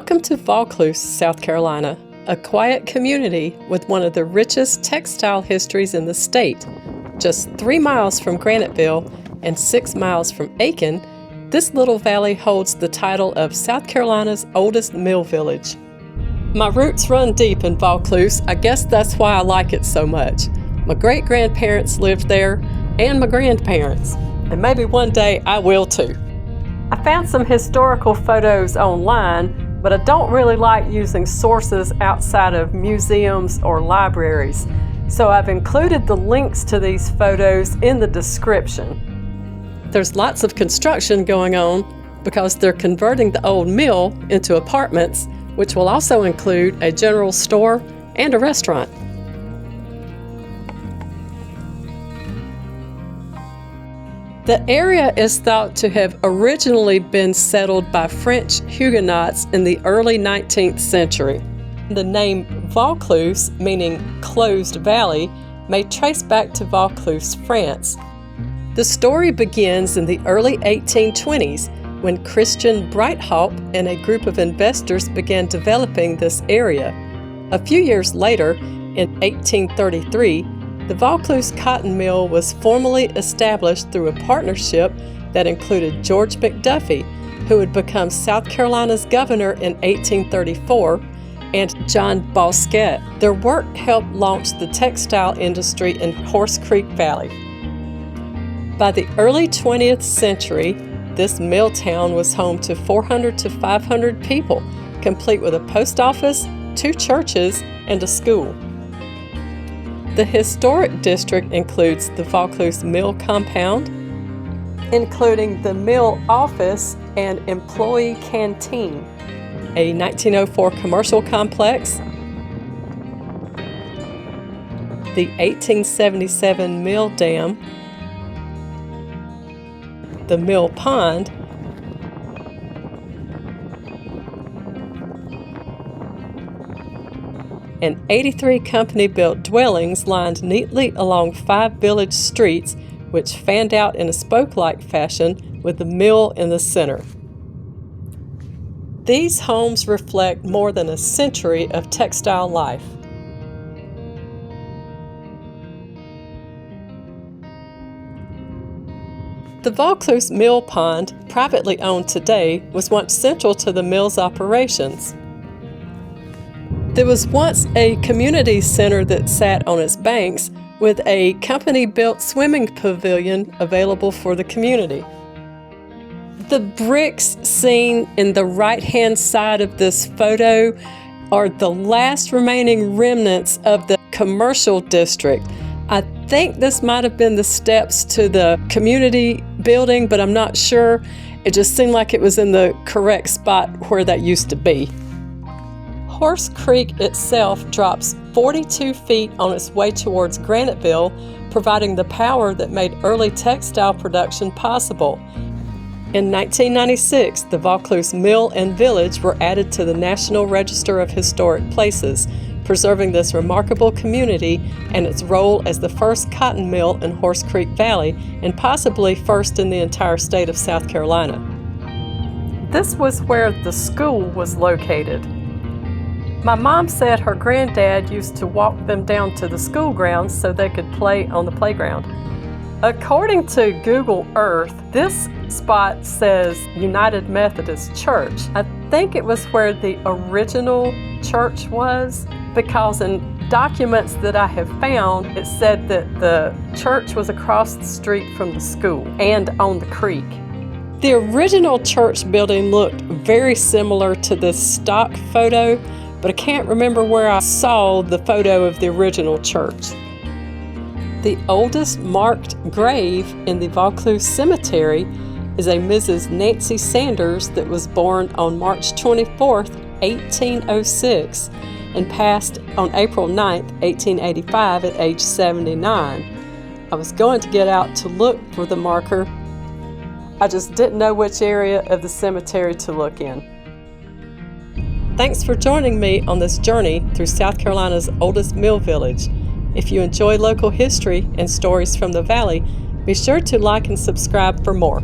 Welcome to Vaucluse, South Carolina, a quiet community with one of the richest textile histories in the state. Just 3 miles from Graniteville and 6 miles from Aiken, this little valley holds the title of South Carolina's oldest mill village. My roots run deep in Vaucluse. I guess that's why I like it so much. My great-grandparents lived there, and my grandparents, and maybe one day I will too. I found some historical photos online, but I don't really like using sources outside of museums or libraries, so I've included the links to these photos in the description. There's lots of construction going on because they're converting the old mill into apartments, which will also include a general store and a restaurant. The area is thought to have originally been settled by French Huguenots in the early 19th century. The name Vaucluse, meaning closed valley, may trace back to Vaucluse, France. The story begins in the early 1820s when Christian Breithaupt and a group of investors began developing this area. A few years later, in 1833, the Vaucluse cotton mill was formally established through a partnership that included George McDuffie, who would become South Carolina's governor in 1834, and John Baskett. Their work helped launch the textile industry in Horse Creek Valley. By the early 20th century, this mill town was home to 400 to 500 people, complete with a post office, 2 churches, and a school. The historic district includes the Vaucluse Mill Compound, including the mill office and employee canteen, a 1904 commercial complex, the 1877 mill dam, the mill pond, and 83 company-built dwellings lined neatly along 5 village streets, which fanned out in a spoke-like fashion with the mill in the center. These homes reflect more than a century of textile life. The Vaucluse Mill Pond, privately owned today, was once central to the mill's operations. There was once a community center that sat on its banks with a company-built swimming pavilion available for the community. The bricks seen in the right-hand side of this photo are the last remaining remnants of the commercial district. I think this might have been the steps to the community building, but I'm not sure. It just seemed like it was in the correct spot where that used to be. Horse Creek itself drops 42 feet on its way towards Graniteville, providing the power that made early textile production possible. In 1996, the Vaucluse Mill and Village were added to the National Register of Historic Places, preserving this remarkable community and its role as the first cotton mill in Horse Creek Valley and possibly first in the entire state of South Carolina. This was where the school was located. My mom said her granddad used to walk them down to the school grounds so they could play on the playground. According to Google Earth, this spot says United Methodist Church. I think it was where the original church was, because in documents that I have found, it said that the church was across the street from the school and on the creek. The original church building looked very similar to this stock photo, but I can't remember where I saw the photo of the original church. The oldest marked grave in the Vaucluse Cemetery is a Mrs. Nancy Sanders that was born on March 24, 1806, and passed on April 9, 1885 at age 79. I was going to get out to look for the marker. I just didn't know which area of the cemetery to look in. Thanks for joining me on this journey through South Carolina's oldest mill village. If you enjoy local history and stories from the Valley, be sure to like and subscribe for more.